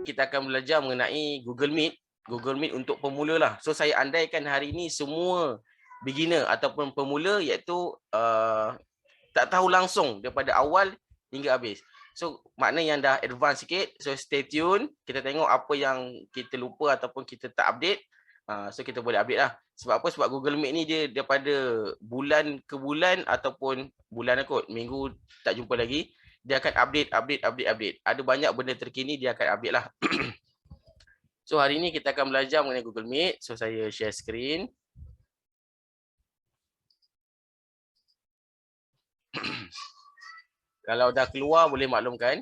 kita akan belajar mengenai Google Meet. Google Meet untuk pemula lah. So saya andaikan hari ini semua beginner ataupun pemula iaitu tak tahu langsung daripada awal hingga habis. So makna yang dah advance sikit. So stay tune. Kita tengok apa yang kita lupa ataupun kita tak update. So kita boleh update lah. Sebab apa? Sebab Google Meet ni dia daripada bulan ke bulan ataupun bulan kot, minggu tak jumpa lagi, dia akan update. Ada banyak benda terkini dia akan update lah. So hari ini kita akan belajar mengenai Google Meet. So saya share screen. Kalau dah keluar boleh maklumkan.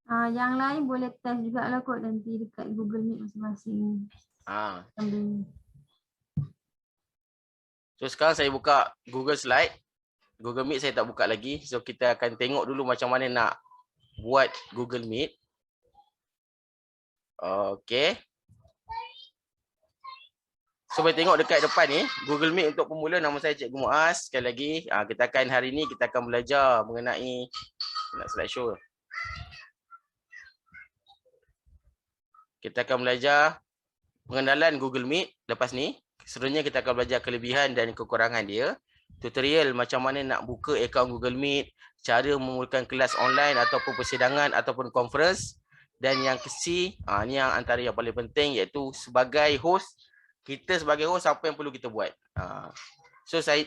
Yang lain boleh test jugalah kot nanti dekat Google Meet masing-masing. So sekarang saya buka Google Slide. Google Meet saya tak buka lagi. So kita akan tengok dulu macam mana nak buat Google Meet. Okay. So boleh tengok dekat depan ni, Google Meet untuk pemula, nama saya Cikgu Muaz. Sekali lagi, kita akan hari ni kita akan belajar mengenai nak slideshow. Kita akan belajar pengenalan Google Meet lepas ni. Seterusnya kita akan belajar kelebihan dan kekurangan dia. Tutorial macam mana nak buka akaun Google Meet, cara memulakan kelas online ataupun persidangan ataupun conference. Dan yang ke-C, ni yang antara yang paling penting iaitu sebagai host, kita sebagai host apa yang perlu kita buat. So saya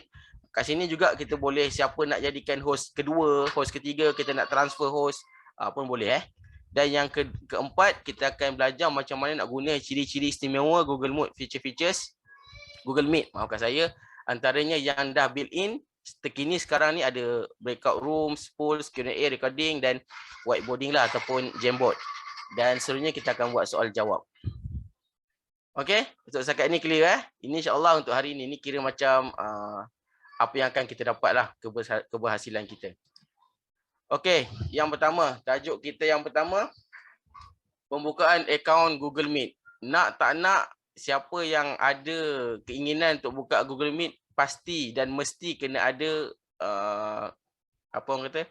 kat sini juga kita boleh siapa nak jadikan host kedua, host ketiga, kita nak transfer host pun boleh Dan yang keempat, kita akan belajar macam mana nak guna ciri-ciri istimewa Google Meet, features Google Meet. Maafkan saya, antaranya yang dah built in terkini sekarang ni ada breakout rooms, polls, Q&A, recording dan whiteboarding lah ataupun Jamboard. Dan seterusnya kita akan buat soal jawab. Okey, untuk setakat ini clear Ini insya-Allah untuk hari ini kira macam apa yang akan kita dapat lah keberhasilan kita. Okey, yang pertama, tajuk kita yang pertama, pembukaan akaun Google Meet. Nak tak nak, siapa yang ada keinginan untuk buka Google Meet pasti dan mesti kena ada apa orang kata,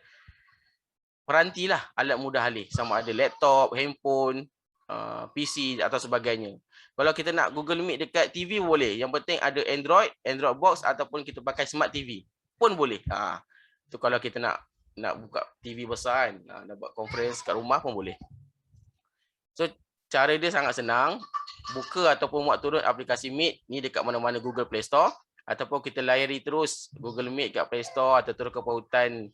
peranti lah, alat mudah alih, sama ada laptop, handphone, PC atau sebagainya. Kalau kita nak Google Meet dekat TV boleh. Yang penting ada Android box ataupun kita pakai smart TV pun boleh. Tu kalau kita nak buka TV besar kan, nak buat conference kat rumah pun boleh. So cara dia sangat senang. Buka ataupun muat turun aplikasi Meet ni dekat mana-mana Google Play Store, ataupun kita layari terus Google Meet kat Play Store atau terus ke pautan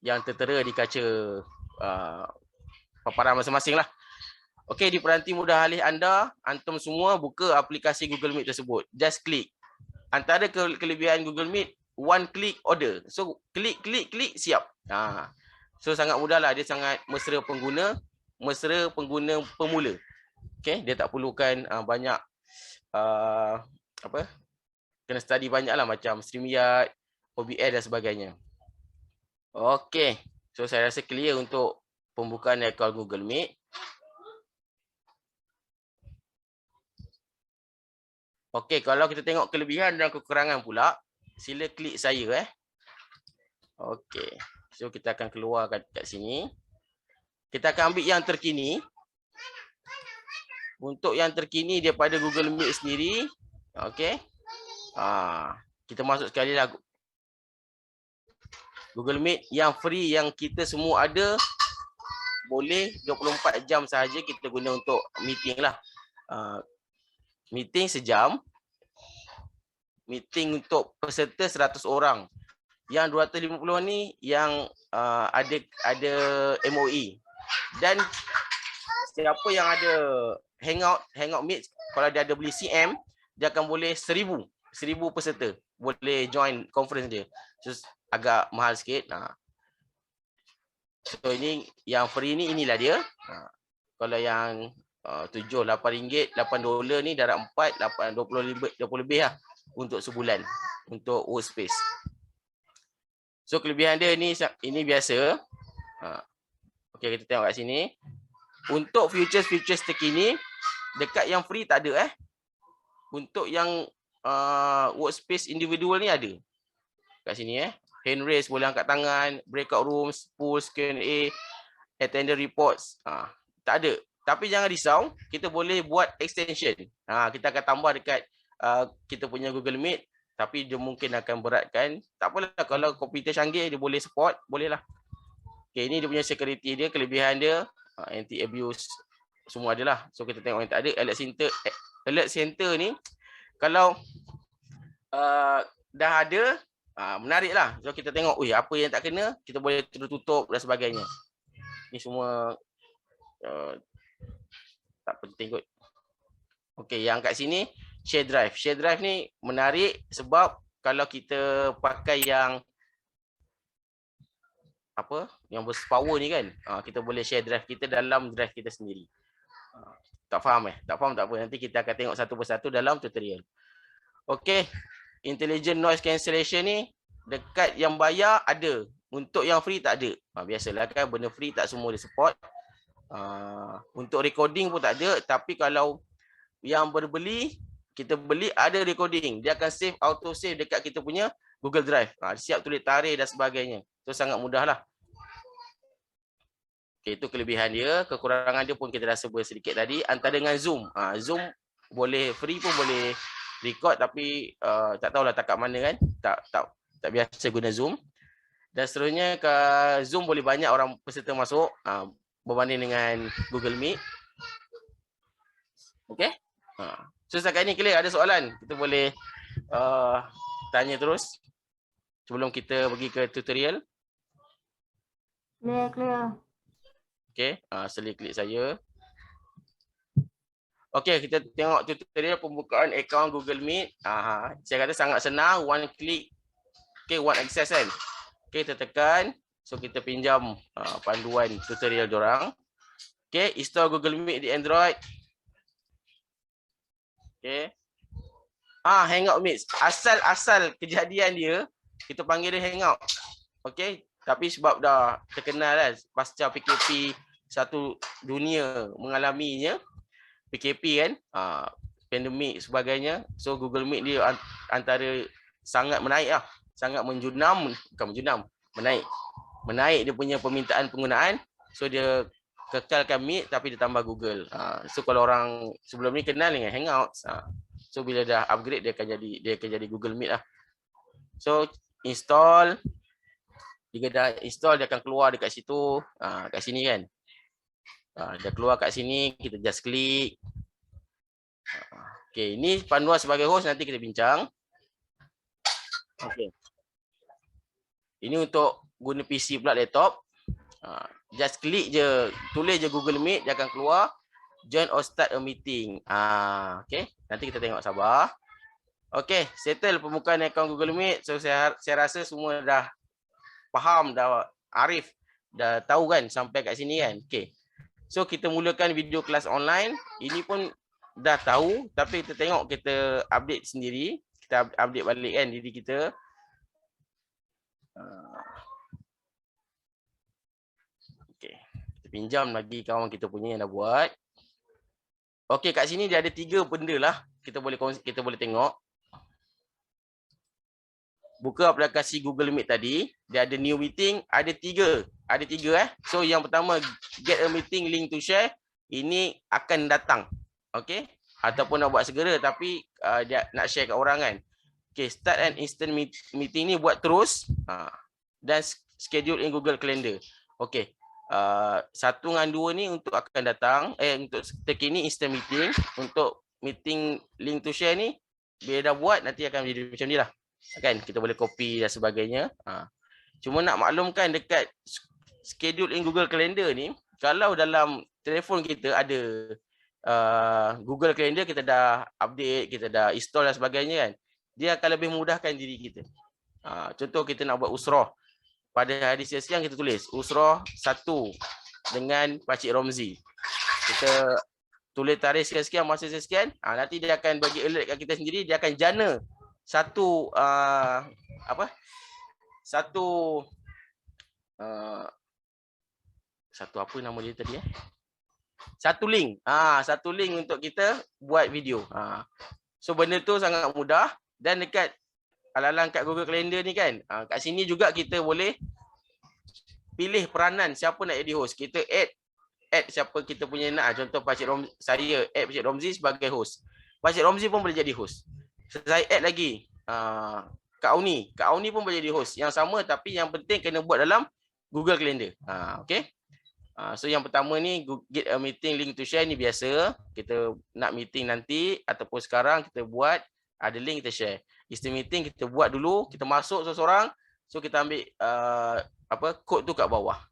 yang tertera di kaca paparan masing-masing lah. Okey, di peranti mudah alih anda, antum semua buka aplikasi Google Meet tersebut. Just klik. Antara kelebihan Google Meet, one click order. So klik siap. So sangat mudah lah, dia sangat mesra pengguna pemula. Okey, dia tak perlukan banyak kena study banyak lah macam StreamYard, OBS dan sebagainya. Okey, so saya rasa clear untuk pembukaan akaun Google Meet. Okey, kalau kita tengok kelebihan dan kekurangan pula, sila klik saya Okey, so kita akan keluar kat sini. Kita akan ambil yang terkini. Untuk yang terkini daripada Google Meet sendiri, okey. Kita masuk sekali lah Google Meet yang free yang kita semua ada, boleh 24 jam sahaja kita guna untuk meeting lah. Meeting sejam. Meeting untuk peserta 100 orang. Yang 250 ni yang ada MOE. Dan siapa yang ada Hangout Meet, kalau dia ada beli CM, dia akan boleh 1000 peserta boleh join conference dia. So agak mahal sikit. So ini yang free ni, inilah dia. Kalau yang $7-8 $8 ni darab 4 20 lebih lah untuk sebulan untuk workspace. So kelebihan dia ini biasa. Okey, kita tengok kat sini. Untuk features terkini dekat yang free tak ada Untuk yang workspace individual ni ada. Kat sini hand raise, boleh angkat tangan, breakout rooms, polls, Q&A, attendance reports. Tak ada. Tapi jangan risau, kita boleh buat extension. Kita akan tambah dekat kita punya Google Meet, tapi dia mungkin akan beratkan. Tak apalah, kalau komputer canggih dia boleh support, bolehlah. Okay, ini dia punya security dia, kelebihan dia, anti abuse semua adalah. So kita tengok yang tak ada. Alert center ni kalau dah ada, menarik lah. So kita tengok, apa yang tak kena, kita boleh tutup dan sebagainya. Ni semua tak penting kot. Okey, yang kat sini share drive. Share drive ni menarik sebab kalau kita pakai yang yang power ni kan, kita boleh share drive kita dalam drive kita sendiri. Tak faham Tak faham tak apa. Nanti kita akan tengok satu persatu dalam tutorial. Okey, intelligent noise cancellation ni dekat yang bayar ada. Untuk yang free tak ada. Biasalah kan, benda free tak semua dia support. Untuk recording pun tak ada. Tapi kalau yang berbeli, kita beli ada recording. Dia akan save, auto save dekat kita punya Google Drive. Siap tulis tarikh dan sebagainya. So sangat mudah lah. Okay, itu kelebihan dia. Kekurangan dia pun kita dah sebut sedikit tadi. Antara dengan Zoom. Zoom boleh free pun boleh record, tapi tak tahulah tak kat mana kan. Tak biasa guna Zoom. Dan seterusnya ke Zoom boleh banyak orang peserta masuk berbanding dengan Google Meet. Okey. So setakat ni clear, ada soalan? Kita boleh tanya terus sebelum kita pergi ke tutorial. Clear. Okey, sila klik saya. Okey, kita tengok tutorial pembukaan akaun Google Meet. Saya kata sangat senang, one click. Okey, one access kan. Okey, kita tekan. So kita pinjam panduan tutorial diorang. Okey, install Google Meet di Android. Okey. Hangout Meet. Asal kejadian dia, kita panggil dia Hangout. Okey, tapi sebab dah terkenal kan, pasca PKP satu dunia mengalaminya, PKP kan, pandemik sebagainya. So Google Meet dia antara sangat menaik lah. Sangat menjunam, bukan menjunam, menaik dia punya permintaan penggunaan. So dia kekalkan Meet tapi dia tambah Google. So kalau orang sebelum ni kenal dengan Hangouts, so bila dah upgrade dia akan jadi Google Meet lah. So install. Jika dah install dia akan keluar dekat situ, kat sini kan. Dia keluar kat sini, kita just klik. Okey, ini panduan sebagai host, nanti kita bincang. Okey. Ini untuk guna PC pula, laptop. Just klik je, tulis je Google Meet, dia akan keluar. Join or start a meeting. Okey, nanti kita tengok, sabar. Okey, settle pembukaan akaun Google Meet. So saya rasa semua dah faham, dah arif, dah tahu kan sampai kat sini kan. Okey. So kita mulakan video kelas online. Ini pun dah tahu, tapi kita tengok, kita update sendiri. Kita update balik kan diri kita. Okey. Kita pinjam lagi kawan kita punya yang dah buat. Okey, kat sini dia ada 3 benda lah. Kita boleh tengok. Buka aplikasi Google Meet tadi, dia ada new meeting, ada 3. Ada 3 So yang pertama, get a meeting link to share. Ini akan datang. Okey? Ataupun nak buat segera tapi dia nak share kat orang kan. Okey, start an instant meeting ni buat terus. Dan schedule in Google Calendar. Okey. 1 dengan 2 ni untuk akan datang, untuk terkini instant meeting. Untuk meeting link to share ni, bila dah buat nanti akan jadi macam ni lah. Kan kita boleh copy dan sebagainya. Cuma nak maklumkan dekat schedule in Google Calendar ni, kalau dalam telefon kita ada Google Calendar, kita dah update, kita dah install dan sebagainya kan, dia akan lebih mudahkan diri kita. Contoh kita nak buat usrah. Pada hari siang kita tulis usrah 1 dengan Pakcik Romzi. Kita tulis tarikh sekian-sekian, masa sekian, nanti dia akan bagi alert kat kita sendiri, dia akan jana satu apa nama dia tadi satu link untuk kita buat video. So benda tu sangat mudah. Dan dekat alalang kat Google Calendar ni kan, kat sini juga kita boleh pilih peranan siapa nak jadi host. Kita add siapa kita punya nak. Contoh Pakcik Romzi, saya add Pakcik Romzi sebagai host. Pakcik Romzi pun boleh jadi host. Saya add lagi Kak Auni. Kak Auni pun boleh jadi host. Yang sama tapi yang penting kena buat dalam Google Calendar. Okay. So yang pertama ni get a meeting link to share ni biasa. Kita nak meeting nanti ataupun sekarang kita buat, ada link kita share. Istilah meeting kita buat dulu, kita masuk seorang-seorang. So kita ambil kod tu kat bawah.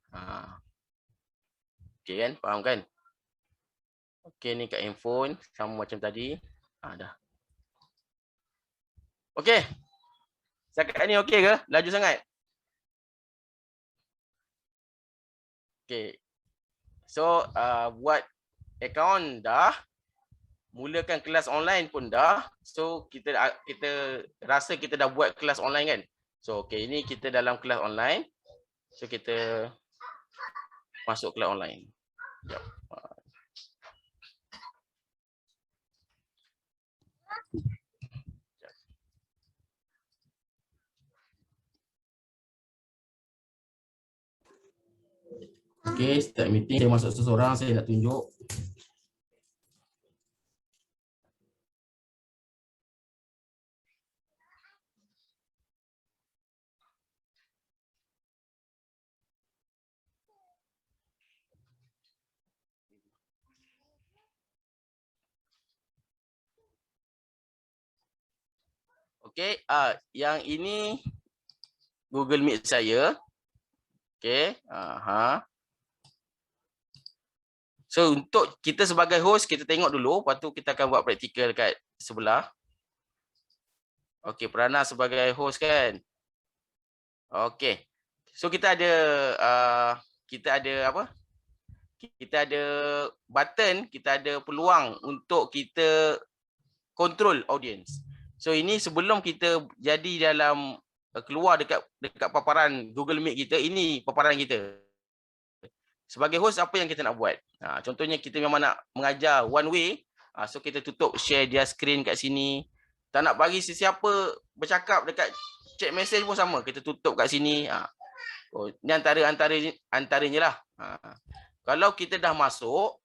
Okay kan, faham kan? Okay ni kat handphone sama macam tadi. Dah. Okay. Setakat ni okey ke? Laju sangat? Okay. So, buat akaun dah. Mulakan kelas online pun dah. So, kita rasa kita dah buat kelas online kan? So, okay, ini kita dalam kelas online. So, kita masuk kelas online. Sekejap. Okay, start meeting. Saya masuk seseorang, saya nak tunjuk. Okay, yang ini Google Meet saya. Okay, So untuk kita sebagai host, kita tengok dulu, lepas tu kita akan buat praktikal dekat sebelah. Okey, peranan sebagai host kan. Okey. So kita ada Kita ada button, kita ada peluang untuk kita control audience. So ini sebelum kita jadi dalam keluar dekat paparan Google Meet kita, ini paparan kita. Sebagai host, apa yang kita nak buat? Contohnya kita memang nak mengajar one way. So kita tutup share dia screen kat sini. Tak nak bagi sesiapa bercakap dekat chat message pun sama. Kita tutup kat sini. Ini antaranya lah. Kalau kita dah masuk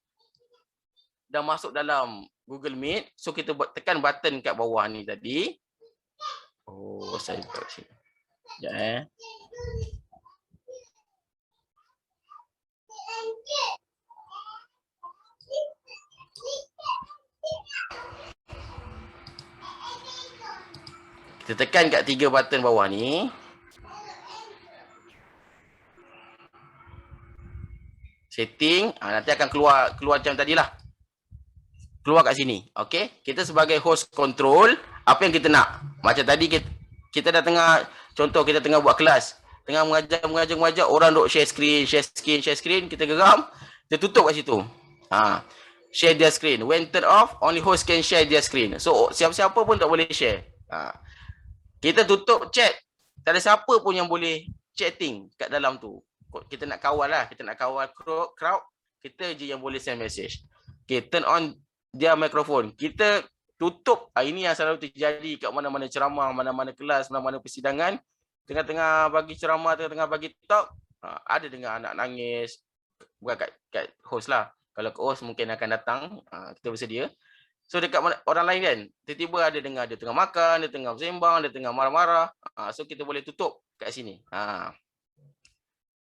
dalam Google Meet. So kita tekan button kat bawah ni tadi. Saya buat sini. Sekejap Kita tekan kat 3 button bawah ni. Setting, nanti akan keluar macam tadilah. Keluar kat sini. Okey, kita sebagai host control apa yang kita nak. Macam tadi kita dah tengah, contoh kita tengah buat kelas, tengah mengajar orang duk share screen, kita geram, kita tutup kat situ. Share their screen. When turn off, only host can share their screen. So siapa-siapa pun tak boleh share. Kita tutup chat. Tak ada siapa pun yang boleh chatting kat dalam tu. Kita nak kawal lah. Kita nak kawal crowd. Kita je yang boleh send message. Okay, turn on dia mikrofon. Kita tutup. Ini yang selalu terjadi kat mana-mana ceramah, mana-mana kelas, mana-mana persidangan. Tengah-tengah bagi ceramah, tengah-tengah bagi talk. Ada dengar anak nangis. Bukan kat host lah. Kalau ke host mungkin akan datang. Kita bersedia. So dekat orang lain kan, tiba-tiba ada dengar dia tengah makan, dia tengah bersembang, dia tengah marah-marah. So kita boleh tutup kat sini.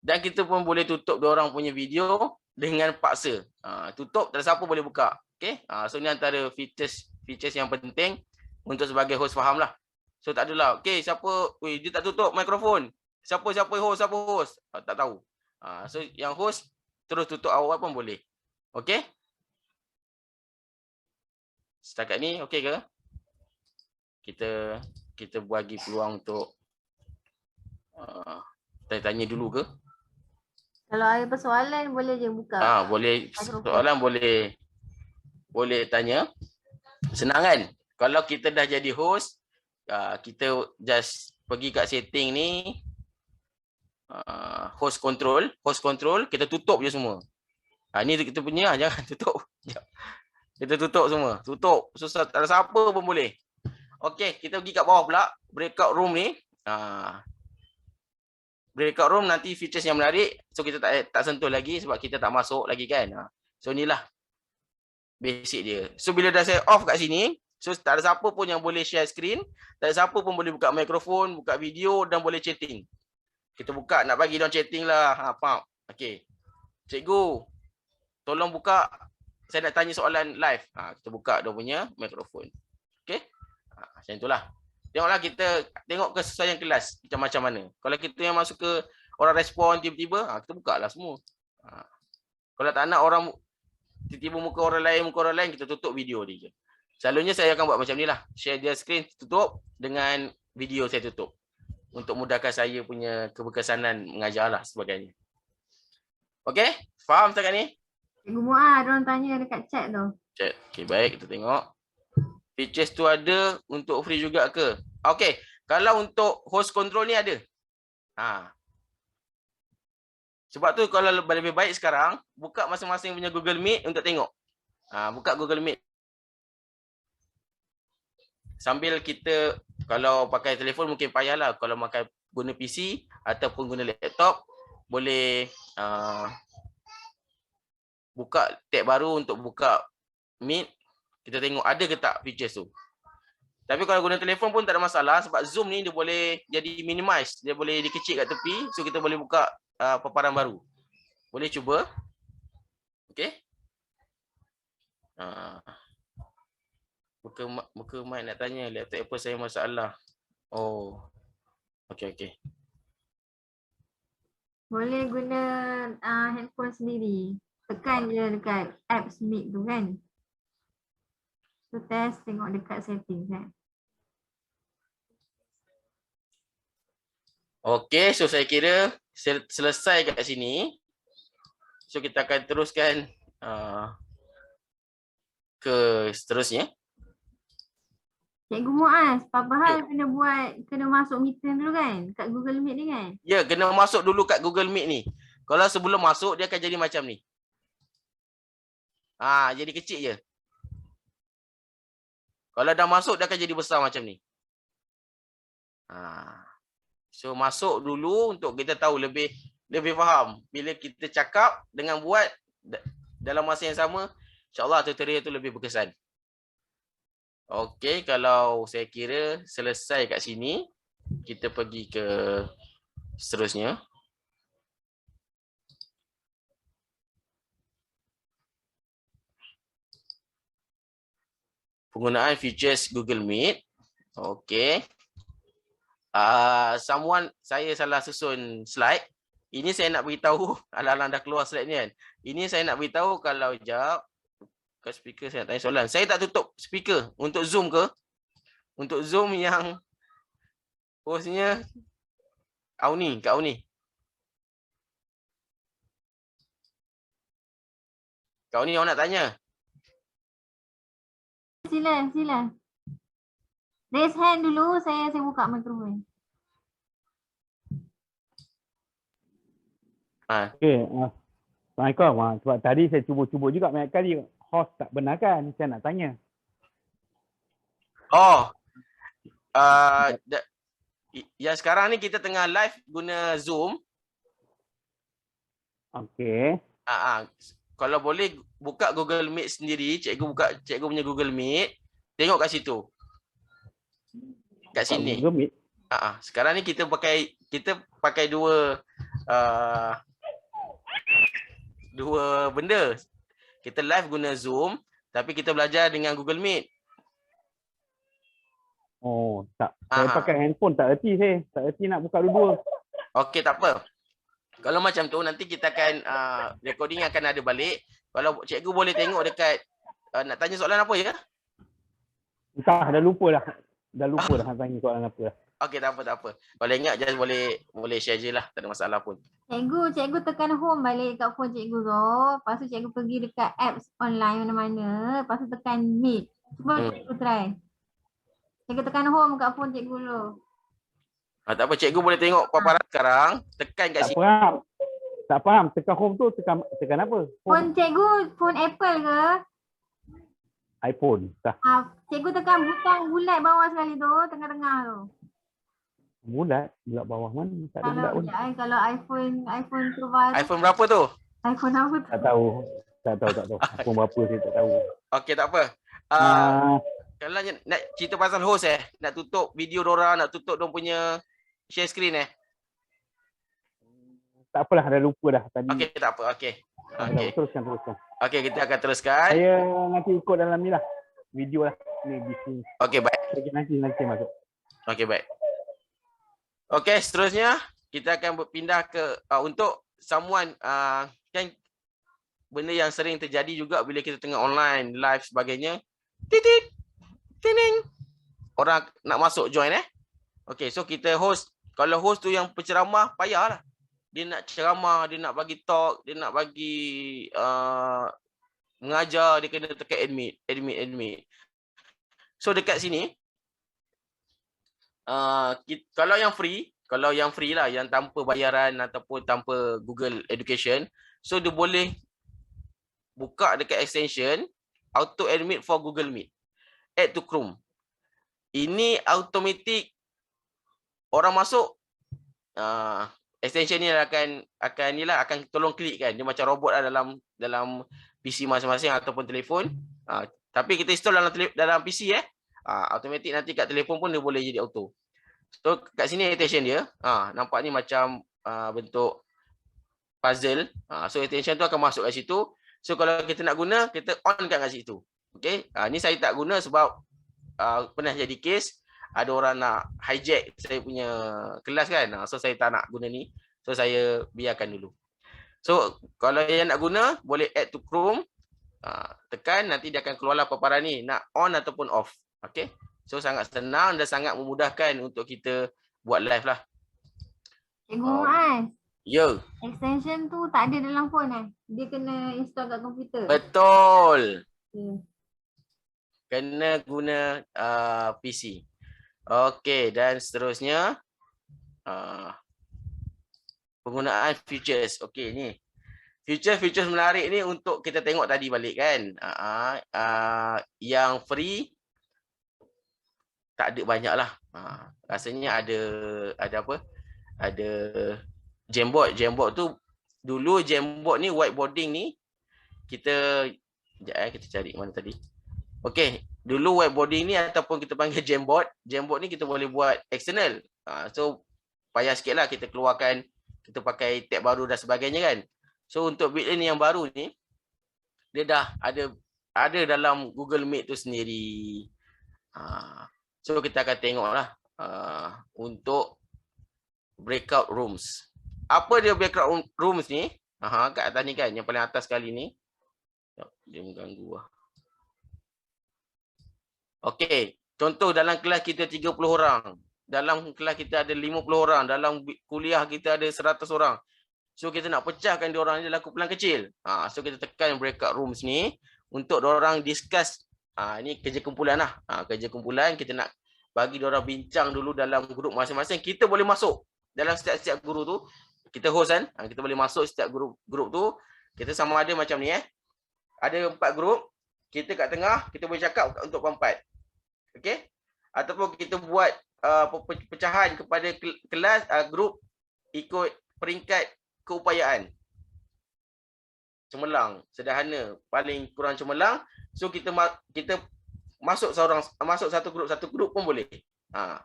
Dan kita pun boleh tutup diorang punya video dengan paksa. Tutup, tak ada siapa boleh buka. Okay? So ni antara features yang penting untuk sebagai host faham lah. So tak adalah, okay, siapa, dia tak tutup mikrofon. Siapa host? Tak tahu. So yang host terus tutup awal pun boleh. Okay? Setakat ni okey ke? Kita bagi peluang untuk tanya dulu ke? Kalau ada persoalan boleh je buka. Boleh, soalan boleh tanya. Senang kan? Kalau kita dah jadi host, kita just pergi kat setting ni, host control, kita tutup je semua. Ni kita punya, jangan tutup. Kita tutup semua. Tutup. Susah, tak ada siapa pun boleh. Okey, kita pergi kat bawah pula. Breakout room ni. breakout room nanti features yang menarik. So kita tak sentuh lagi sebab kita tak masuk lagi kan. So inilah basic dia. So bila dah saya off kat sini, so tak ada siapa pun yang boleh share screen, tak ada siapa pun boleh buka mikrofon, buka video dan boleh chatting. Kita buka nak bagi dia chatting lah. Faham? Okey. Cikgu, tolong buka, saya nak tanya soalan live. Kita buka dia punya mikrofon. Okey? Macam itulah. Tengoklah kita tengok kesesuaian kelas macam mana. Kalau kita yang masuk ke orang respon tiba-tiba, kita buka lah semua. Kalau tak nak orang tiba-tiba muka orang lain, kita tutup video dia je. Selalunya saya akan buat macam ni lah. Share dia screen tutup dengan video saya tutup. Untuk mudahkan saya punya keberkesanan mengajar lah sebagainya. Okey? Faham setakat ni? Cikgu Muaz, orang tanya dekat chat tu. Chat. Okey, baik. Kita tengok. Features tu ada untuk free juga ke? Okey. Kalau untuk host control ni ada. Sebab tu kalau lebih baik sekarang, buka masing-masing punya Google Meet untuk tengok. Buka Google Meet. Sambil kita, kalau pakai telefon mungkin payahlah. Kalau pakai guna PC ataupun guna laptop, boleh buka tab baru untuk buka Meet. Kita tengok ada ke tak features tu. Tapi kalau guna telefon pun tak ada masalah sebab Zoom ni dia boleh jadi minimize. Dia boleh dikecil kat tepi. So kita boleh buka paparan baru. Boleh cuba. Okey. Muka Mat nak tanya laptop Apple saya masalah. Oh. Okey. Boleh guna handphone sendiri. Tekan je dekat apps Meet tu kan. So test tengok dekat setting kan. Okey, so saya kira selesai kat sini. So kita akan teruskan ke seterusnya. Cikgu Muaz, apa hal kena masuk meeting dulu kan? Kat Google Meet ni kan? Ya, kena masuk dulu kat Google Meet ni. Kalau sebelum masuk dia akan jadi macam ni. Jadi kecil je. Kalau dah masuk dia akan jadi besar macam ni. So masuk dulu untuk kita tahu lebih faham. Bila kita cakap dengan buat dalam masa yang sama, insya-Allah tutorial tu lebih berkesan. Okey, kalau saya kira selesai kat sini, kita pergi ke seterusnya. Penggunaan features Google Meet. Okey. Saya salah susun slide. Ini saya nak beritahu, alang-alang dah keluar slide ni kan. Ini saya nak beritahu kalau jap ke speaker saya nak tanya soalan. Saya tak tutup speaker untuk Zoom ke? Untuk Zoom yang hostnya Auni, Kak Auni. Kak Auni, awak nak tanya? Sila. Raise hand dulu, saya buka mikrofon. Okey, Assalamualaikum. Sebab tadi saya cuba juga banyak kali host tak benarkan. Saya nak tanya. Yang sekarang ni kita tengah live guna Zoom. Okey. Kalau boleh buka Google Meet sendiri, cikgu punya Google Meet, tengok kat situ. Kat sini. Google Meet. Sekarang ni kita pakai dua benda. Kita live guna Zoom, tapi kita belajar dengan Google Meet. Oh, tak. Saya pakai handphone tak erti saya. Tak erti nak buka dua-dua. Okey, tak apa. Kalau macam tu nanti kita akan recording akan ada balik. Kalau cikgu boleh tengok dekat nak tanya soalan apa ya? Entah, dah lupa dah nak tanya soalan apa dah. Okey, tak apa. Kalau ingat just boleh share je lah, tak ada masalah pun. Cikgu tekan home balik kat phone cikgu tu. Lepas tu cikgu pergi dekat apps online mana-mana. Lepas tu tekan Meet. Cuba cikgu try. Cikgu tekan home kat phone cikgu dulu. Tak apa, cikgu boleh tengok paparan sekarang. Tekan kat sini. Tak faham. Tekan home tu tekan apa? Phone cikgu, phone Apple ke? iPhone. Cikgu tekan butang bulat bawah sekali tu, tengah-tengah tu. Bulat bawah mana? Tak ada bulat Kalau pun. kalau iPhone terbaru, iPhone berapa tu? iPhone apa tu? Tak tahu. Tak tahu. iPhone berapa saya tak tahu. Okey, tak apa. Kalau nak cerita pasal host nak tutup video diorang, nak tutup diorang punya share screen Tak apalah, dah lupa dah tadi. Okey, tak apa. Okey. Okey. Teruskan. Okey, kita akan teruskan. Saya nanti ikut dalam ni lah. Video lah. Ni di sini. Okey, baik. Nanti masuk. Okey, baik. Okey, seterusnya kita akan berpindah ke untuk someone kan benda yang sering terjadi juga bila kita tengah online, live sebagainya. Titit. Tining. Orang nak masuk join Okey, so kita host. Kalau host tu yang penceramah, payahlah. Dia nak ceramah, dia nak bagi talk, dia nak bagi mengajar, dia kena tekan admit. So dekat sini kalau yang free lah, yang tanpa bayaran ataupun tanpa Google Education, so dia boleh buka dekat extension auto admit for Google Meet, add to Chrome. Ini automatic orang masuk, extension ni akan tolong klik kan, dia macam robot lah dalam PC masing-masing ataupun telefon. Tapi kita install dalam PC automatic nanti kat telefon pun dia boleh jadi auto. So kat sini attention dia, nampak ni macam bentuk puzzle. So attention tu akan masuk kat situ. So kalau kita nak guna, kita on kan kat situ. Okey, ni saya tak guna sebab pernah jadi case ada orang nak hijack saya punya kelas kan. So saya tak nak guna ni. So saya biarkan dulu. So kalau yang nak guna, boleh add to Chrome. Tekan, nanti dia akan keluarlah paparan ni, nak on ataupun off. Okey. So sangat senang dan sangat memudahkan untuk kita buat live lah. Cikgu Muaz, Ya. extension tu tak ada dalam phone Dia kena install kat komputer. Betul. Okay. Kena guna PC. Okey, dan seterusnya penggunaan features. Okey, ni. Features menarik ni untuk kita tengok tadi balik kan. Yang free tak ada banyak lah. Rasanya ada apa? Ada Jamboard. Jamboard tu dulu Jamboard ni whiteboarding ni kita kita cari mana tadi. Okey, dulu whiteboarding ni ataupun kita panggil Jamboard. Jamboard ni kita boleh buat external. So payah sikitlah kita keluarkan, kita pakai tab baru dan sebagainya kan. So untuk build-in yang baru ni dia dah ada dalam Google Meet tu sendiri. So kita akan tengoklah untuk breakout rooms. Apa dia breakout rooms ni? Kat atas ni kan, yang paling atas sekali ni. Dia mengganggu lah. Okey, contoh dalam kelas kita 30 orang. Dalam kelas kita ada 50 orang. Dalam kuliah kita ada 100 orang. So kita nak pecahkan diorang ni dalam kumpulan kecil. So kita tekan breakout rooms ni untuk diorang discuss. Ni kerja kumpulan lah. Kerja kumpulan kita nak bagi diorang bincang dulu dalam grup masing-masing. Kita boleh masuk dalam setiap guru tu. Kita host kan. Kita boleh masuk setiap grup tu. Kita sama ada macam ni Ada 4 grup. Kita kat tengah, kita boleh cakap untuk 4. Okey? Ataupun kita buat pecahan kepada kelas grup ikut peringkat keupayaan. Cemerlang, sederhana, paling kurang cemerlang. So kita masuk satu grup pun boleh. Tak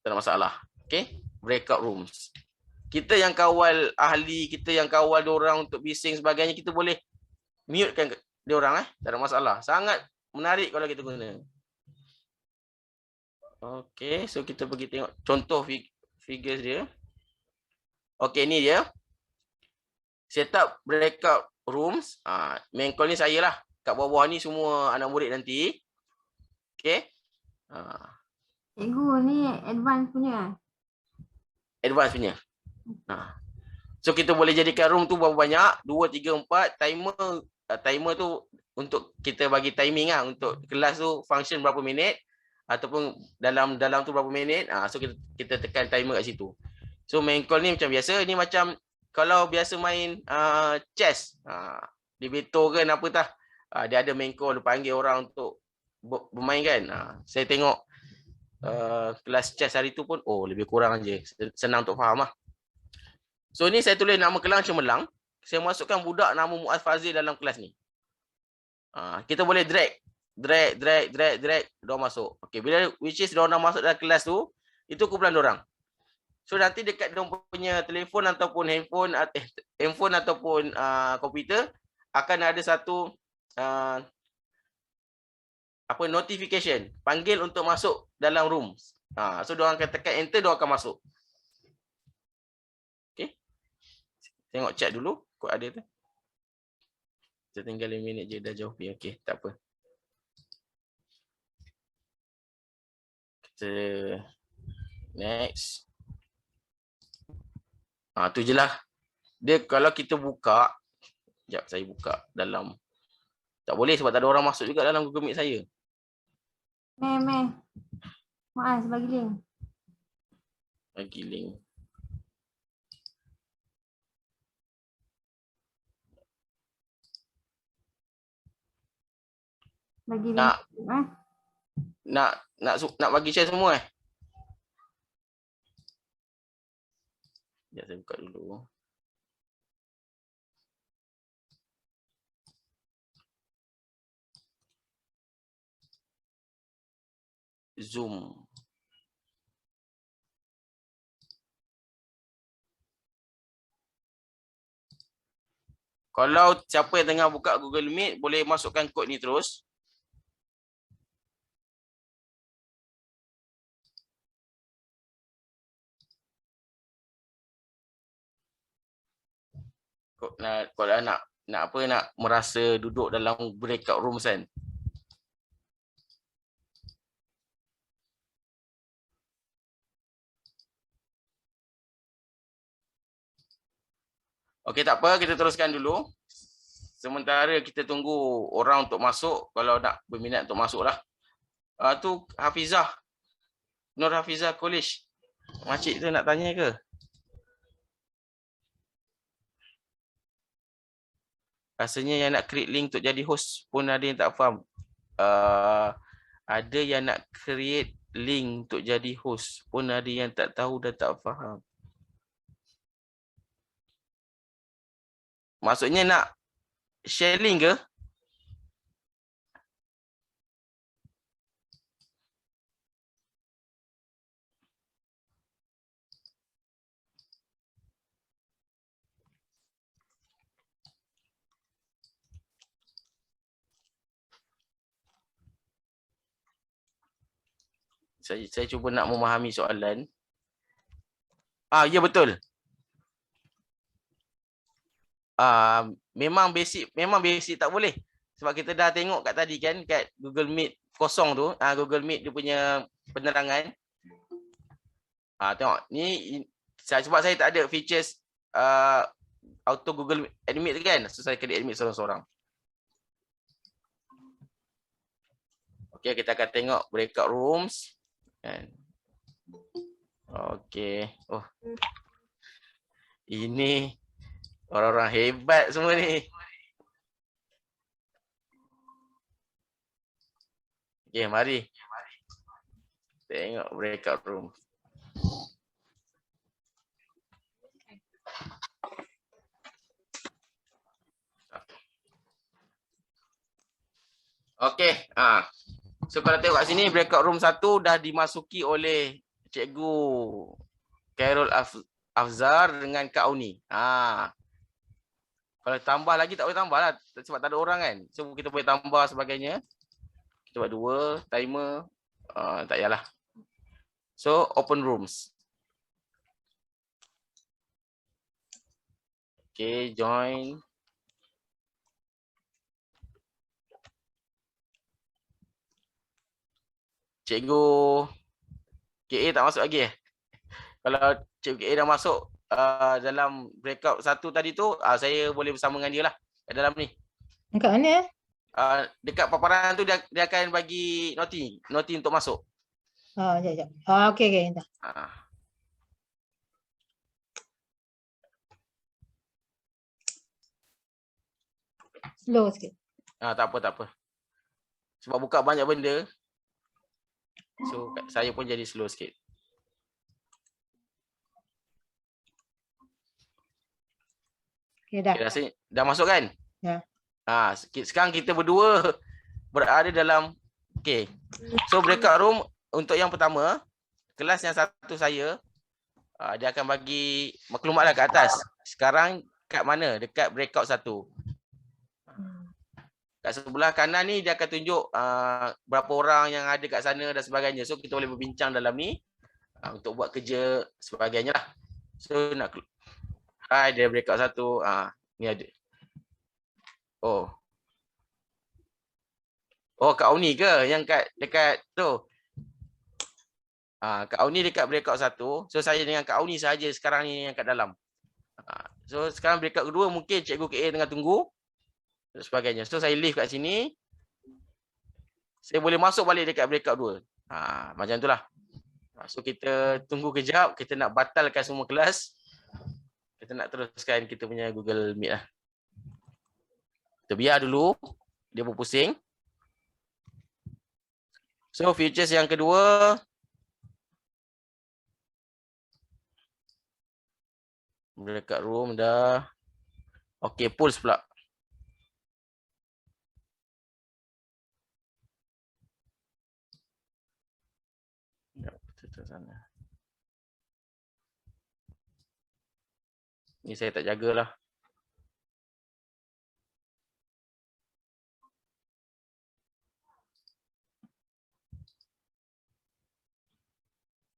ada masalah. Okey? Breakout rooms. Kita yang kawal ahli, kita yang kawal diorang untuk bising sebagainya, kita boleh mute kan diorang tak ada masalah. Sangat menarik kalau kita guna. Okey, so kita pergi tengok contoh figures dia. Okey, ni dia. Setup breakout rooms. Main call ni saya lah. Kat bawah ni semua anak murid nanti. Okey. Cikgu ni advance punya. Advance punya. So kita boleh jadikan room tu berapa banyak? 2, 3, 4. Timer tu untuk kita bagi timing untuk kelas tu function berapa minit ataupun dalam tu berapa minit. So kita tekan timer kat situ. So main call ni macam biasa. Ni macam kalau biasa main chess. Di beto kan apa tah. Dia ada main call, dia panggil orang untuk bermain kan. Saya tengok kelas chess hari tu pun lebih kurang je. Senang untuk faham lah. So ni saya tulis nama Kelang Cemerlang. Saya masukkan budak nama Muaz Fazil dalam kelas ni. Kita boleh drag. Diorang masuk. Okay, bila which is diorang masuk dalam kelas tu, itu kumpulan diorang. So nanti dekat diorang punya telefon ataupun handphone ataupun komputer akan ada satu notification, panggil untuk masuk dalam room. So diorang akan tekan enter, diorang akan masuk. Okay. Tengok chat dulu, kod ada tu. Kita tinggal 5 minit je, dah jauh. Okay, tak apa. Kita next. Tu je lah. Dia kalau kita buka, sekejap saya buka dalam. Tak boleh sebab tak ada orang masuk juga dalam Google Meet saya. Maaf, bagi link. Bagi link. Bagi link. Nak bagi share semua Sekejap saya buka dulu. Zoom. Kalau siapa yang tengah buka Google Meet boleh masukkan kod ni terus. Kalau nak merasa duduk dalam breakout room kan. Okey, tak apa, kita teruskan dulu. Sementara kita tunggu orang untuk masuk, kalau nak berminat untuk masuklah. Tu Hafizah. Nur Hafizah College. Makcik tu nak tanya ke? Rasanya yang nak create link untuk jadi host pun ada yang tak faham. Ada yang nak create link untuk jadi host pun ada yang tak tahu dan tak faham. Maksudnya nak share link ke? Saya cuba nak memahami soalan. Ya betul. Memang basic tak boleh. Sebab kita dah tengok kat tadi kan kat Google Meet kosong tu, Google Meet dia punya penerangan. Tengok ni sebab saya tak ada features auto Google Admit tu kan. So saya kena admit seorang-seorang. Okey, kita akan tengok breakout rooms. Okey. Ini orang-orang hebat semua ni. Okey, mari. Tengok breakout room. Okey, so kalau tengok kat sini breakout room 1 dah dimasuki oleh Cikgu Carol Afzar dengan Kak Uni. Kalau tambah lagi tak boleh tambah lah sebab tak ada orang kan. So kita boleh tambah sebagainya. Kita buat 2 timer. Tak payahlah. So open rooms. Okay, join. Cikgu KA tak masuk lagi Kalau Cikgu KA dah masuk dalam breakout 1 tadi tu, saya boleh bersama dengan dia lah kat dalam ni. Dekat mana? Dekat paparan tu dia akan bagi noti untuk masuk. Sekejap. Okey, entah. Slow sikit. Tak apa. Sebab buka banyak benda. So saya pun jadi slow sikit. Okay, dah. Okay, rasanya dah masuk kan? Ya. Sekarang kita berdua berada dalam so breakout room untuk yang pertama, kelas yang satu saya dia akan bagi maklumatlah kat atas. Sekarang kat mana? Dekat breakout 1. Kat sebelah kanan ni dia akan tunjuk berapa orang yang ada kat sana dan sebagainya. So kita boleh berbincang dalam ni untuk buat kerja sebagainya lah. So nak dia breakout 1. Ni ada. Oh, Kak Auni ke yang dekat tu? Kak Auni dekat breakout 1. So saya dengan Kak Auni saja sekarang ni yang kat dalam. So sekarang breakout kedua mungkin Cikgu KA tengah tunggu dan sebagainya. So saya leave kat sini. Saya boleh masuk balik dekat breakout 2. Macam itulah. So kita tunggu kejap, kita nak batalkan semua kelas. Kita nak teruskan kita punya Google Meet lah. Kita biar dulu dia berpusing. So features yang kedua, breakout room dah. Okey, pulse pula. Ni saya tak jagalah.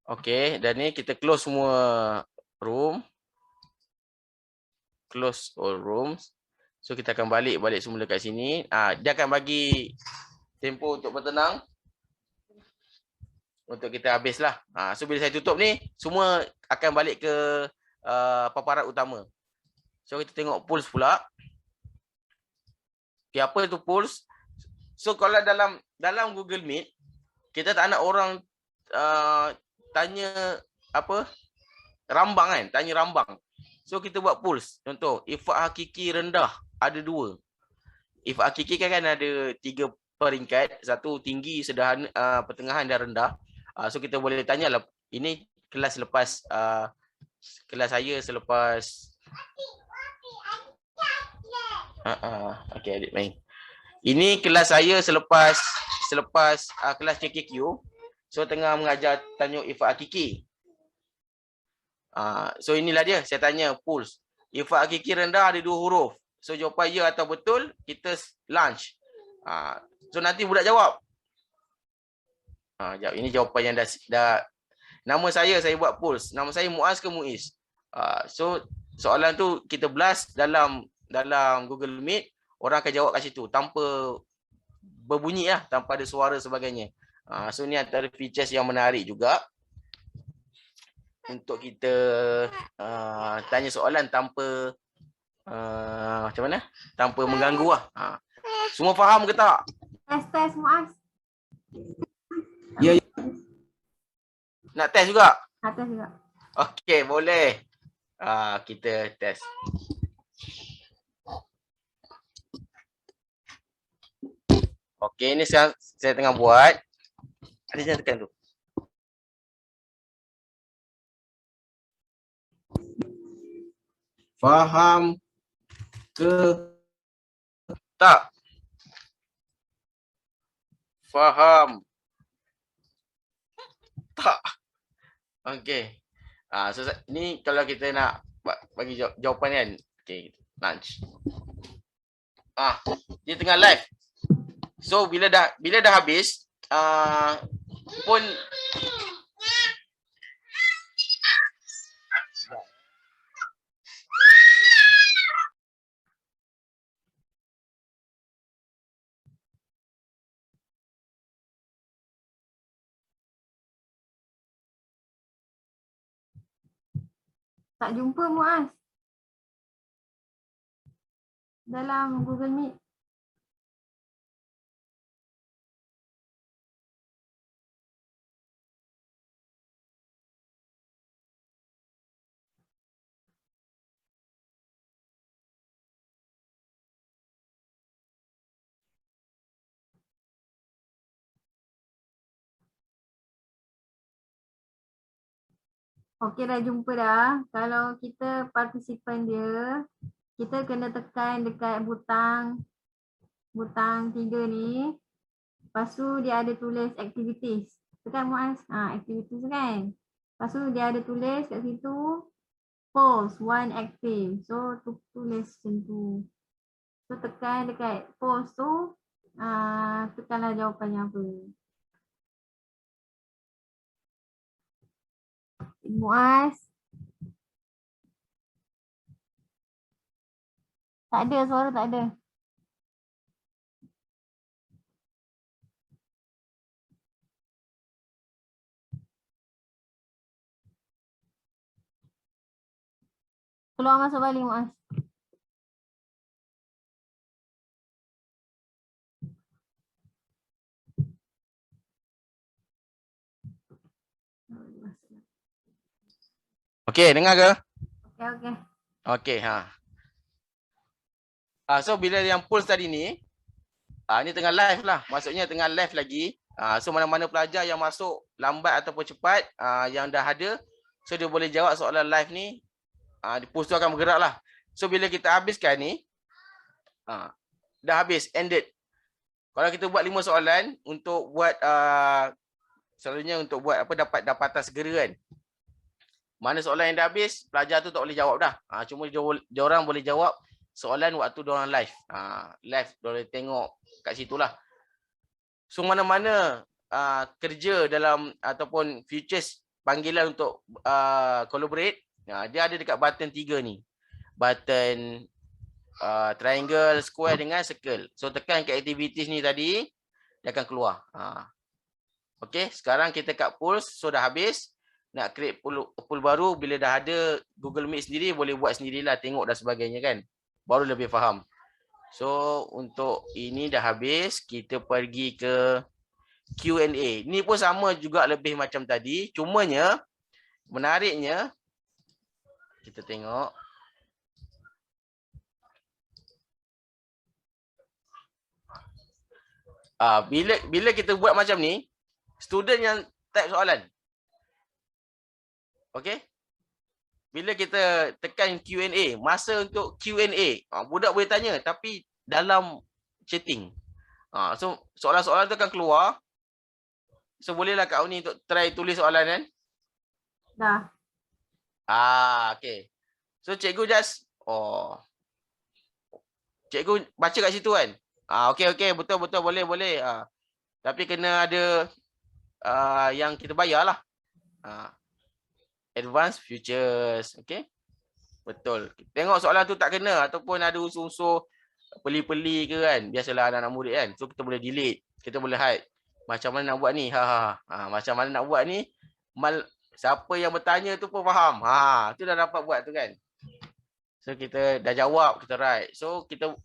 Okey, dan ni kita close semua room. Close all rooms. So kita akan balik semula kat sini. Dia akan bagi tempoh untuk bertenang. Untuk kita habislah. So bila saya tutup ni, semua akan balik ke paparan utama. So kita tengok pulse pula. Okay, apa itu pulse? So kalau dalam Google Meet, kita tak nak orang tanya apa? Rambang kan? Tanya rambang. So kita buat pulse. Contoh, ifak hakiki rendah ada 2. Ifak hakiki kan ada 3 peringkat. 1 tinggi, sederhana, pertengahan dan rendah. So kita boleh tanyalah, ini kelas lepas kelas saya selepas okey adik main. Ini kelas saya selepas kelas KKQ. So tengah mengajar Tanjung Ifak Hakiki. So inilah dia, saya tanya pulse. Ifak Hakiki rendah ada 2 huruf. So jawapan ya atau betul, kita launch. So nanti budak jawab. Jawab. Ini jawapan yang dah nama saya buat pulse. Nama saya Muaz ke Muiz. So soalan tu kita blast dalam Google Meet, orang akan jawab kat situ tanpa berbunyi lah, tanpa ada suara sebagainya. So ni antara features yang menarik juga untuk kita tanya soalan tanpa macam mana? Tanpa mengganggu lah. Semua faham ke tak? Test Muaz. Ya. Nak test juga? Test juga. Okey, boleh. Kita test. Okey, ini saya tengah buat. Ada jangan tekan tu. Faham ke tak? Faham tak? Okey. So ni kalau kita nak bagi jawapan kan. Okey, lunch. Dia tengah live. So bila dah habis pun Tak jumpa Muaz. Dalam Google Meet. Okey, dah jumpa dah. Kalau kita partisipan dia, kita kena tekan dekat butang 3 ni. Lepas tu dia ada tulis activities. Tekan Muaz. Activities kan. Lepas tu dia ada tulis kat situ polls, one active. So tulis macam tu. So tekan dekat polls tu, tekanlah jawapannya apa. Muaz. Tak ada, suara tak ada. Keluar masuk balik Muaz. Okey, dengar ke? Okey. Okey, so bila yang pulse tadi ni, ni tengah live lah. Maksudnya tengah live lagi. So mana-mana pelajar yang masuk lambat ataupun cepat, yang dah ada, so dia boleh jawab soalan live ni. Pulse tu akan bergerak lah. So bila kita habiskan ni, dah habis, ended. Kalau kita buat 5 soalan untuk buat, selalunya untuk buat apa, dapat dapatan segera kan. Mana soalan yang dah habis, pelajar tu tak boleh jawab dah. Cuma dia orang boleh jawab soalan waktu dia orang live. Live dia boleh tengok kat situlah. So mana-mana kerja dalam ataupun futures panggilan untuk collaborate, dia ada dekat button 3 ni. Button triangle, square dengan circle. So tekan kat activities ni tadi, dia akan keluar. Okey, sekarang kita kat pulse, so dah habis. Nak create pool baru, bila dah ada Google Meet sendiri, boleh buat sendirilah, tengok dan sebagainya kan. Baru lebih faham. So untuk ini dah habis, kita pergi ke Q&A. Ni pun sama juga lebih macam tadi, cumanya menariknya kita tengok. Bila kita buat macam ni, student yang type soalan. Okey? Bila kita tekan Q&A, masa untuk Q&A, budak boleh tanya tapi dalam chatting. So soalan-soalan tu akan keluar. So bolehlah Kak Uni untuk try tulis soalan kan? Dah. Okey. So cikgu just cikgu baca kat situ kan? Okey betul boleh. Tapi kena ada yang kita bayarlah. Advanced futures. Okey. Betul. Tengok soalan tu tak kena ataupun ada unsur-unsur peli-peli ke kan. Biasalah anak-anak murid kan. So kita boleh delete, kita boleh hide. Macam mana nak buat ni? Macam mana nak buat ni? Siapa yang bertanya tu pun faham. Tu dah dapat buat tu kan. So kita dah jawab, kita write. So kita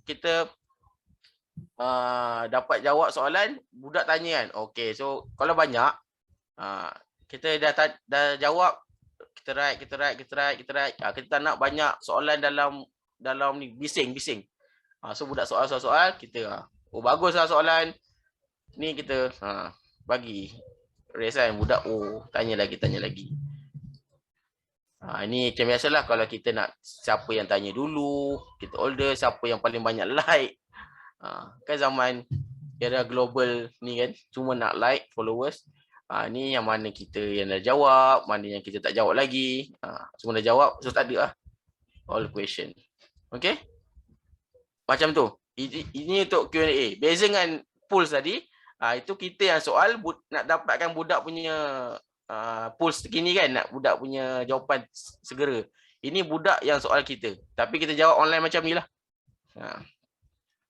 dapat jawab soalan, budak tanya kan. Okey, so kalau banyak kita dah jawab, kita write. Kita tak nak banyak soalan dalam ni bising. So budak soal, kita baguslah soalan ni, kita bagi raise kan. Budak tanya lagi. Ini macam biasalah kalau kita nak siapa yang tanya dulu, kita order siapa yang paling banyak like. Kan zaman era global ni kan, cuma nak like, followers. Ni yang mana kita yang dah jawab, mana yang kita tak jawab lagi. Semua dah jawab, so tak ada lah all question. Okay, macam tu. Ini untuk Q&A. Beza dengan pulse tadi, itu kita yang soal nak dapatkan budak punya pulse terkini kan, nak budak punya jawapan segera. Ini budak yang soal kita, tapi kita jawab online macam ni lah.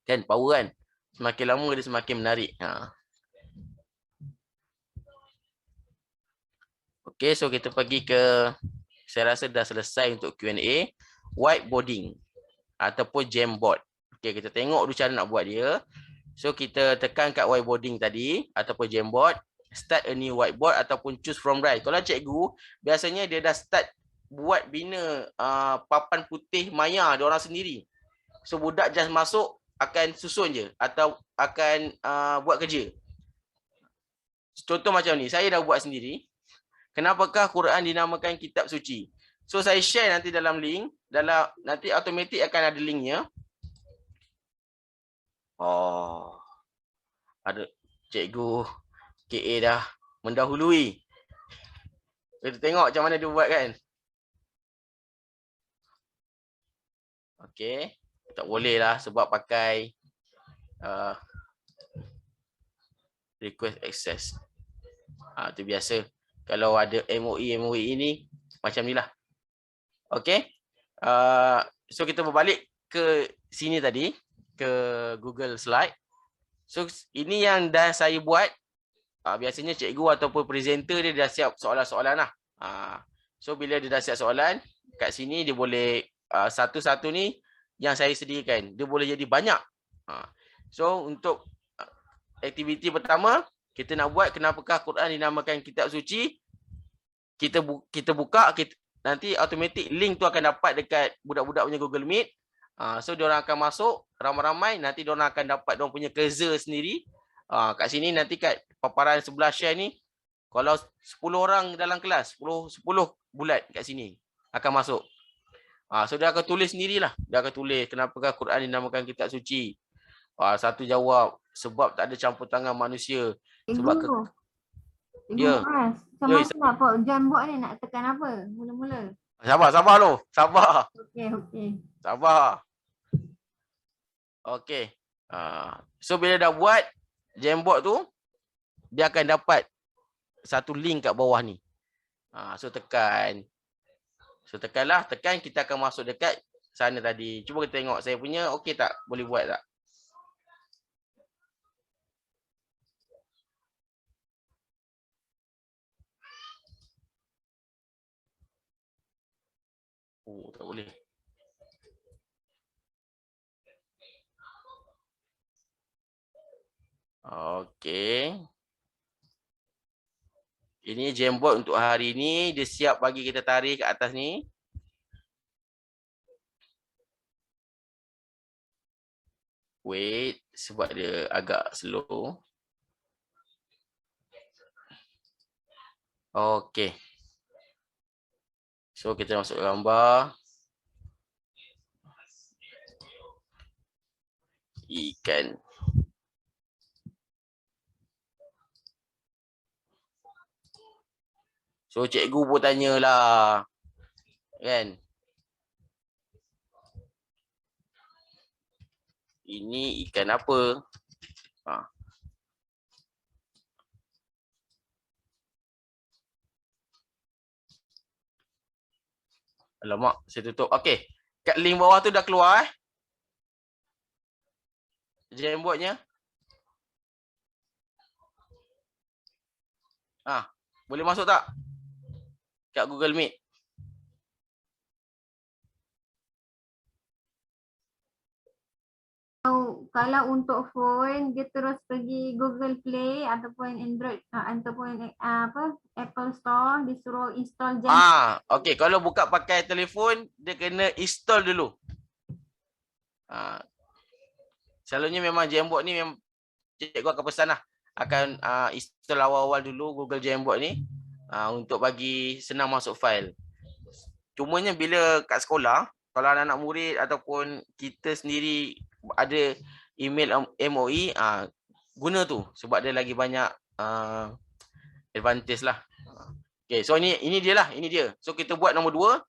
Kan power kan, semakin lama dia semakin menarik. Okay, so kita pergi ke, saya rasa dah selesai untuk Q&A. Whiteboarding ataupun Jamboard. Okay, kita tengok dulu cara nak buat dia. So kita tekan kat whiteboarding tadi ataupun Jamboard, start a new whiteboard ataupun choose from right. Kalau cikgu biasanya dia dah start buat bina papan putih maya dia orang sendiri. So budak just masuk akan susun je atau akan buat kerja. Contoh macam ni, saya dah buat sendiri. kenapakah Quran dinamakan kitab suci? So saya share nanti dalam link, nanti automatik akan ada linknya. Oh, ada cikgu KA dah mendahului. Kita tengok macam mana dia buat kan. Okey, tak boleh lah sebab pakai request access. Itu biasa. Kalau ada MOE ni macam ni lah. Okey. So kita berbalik ke sini tadi, ke Google Slide. So ini yang dah saya buat. Biasanya cikgu ataupun presenter dia dah siap soalan-soalan lah. So bila dia dah siap soalan, kat sini dia boleh satu-satu ni yang saya sediakan. Dia boleh jadi banyak. So untuk aktiviti pertama, kita nak buat kenapakah Quran dinamakan kitab suci. Kita buka, nanti automatik link tu akan dapat dekat budak-budak punya Google Meet. So diorang akan masuk ramai-ramai, nanti diorang akan dapat diorang punya cursor sendiri. Kat sini nanti kat paparan sebelah share ni, kalau 10 orang dalam kelas, 10 bulat kat sini akan masuk. So dia akan tulis sendirilah. Dia akan tulis kenapakah Quran dinamakan kitab suci. Satu jawab, sebab tak ada campur tangan manusia. Sebab Ya. Macam mana nak buat Jamboard ni, nak tekan apa mula-mula? Sabar lu. Sabar. Okey. Sabar. Okey. So bila dah buat Jamboard tu, dia akan dapat satu link kat bawah ni. So tekan. Tekan, kita akan masuk dekat sana tadi. Cuba kita tengok saya punya okey tak? Boleh buat tak? Tak boleh. Okey. Ini Jamboard untuk hari ni. Dia siap bagi kita tarik ke atas ni. Wait, sebab dia agak slow. Okey. So kita masuk gambar. Ikan. So cikgu pun tanyalah. Kan? Ini ikan apa? Alamak, saya tutup. Okey. Kat link bawah tu dah keluar Jamboardnya. Boleh masuk tak? Kat Google Meet. Kalau untuk phone, dia terus pergi Google Play ataupun Android ataupun Apple Store, disuruh install Jamboard. Okey, kalau buka pakai telefon, dia kena install dulu. Selalunya memang Jamboard ni memang cikgu akan pesan lah. Akan install awal-awal dulu Google Jamboard ni untuk bagi senang masuk file. Cumanya bila kat sekolah, kalau anak-anak murid ataupun kita sendiri ada email MOE, guna tu sebab dia lagi banyak advantage lah. Okay, so ini dia lah, ini dia. So kita buat nombor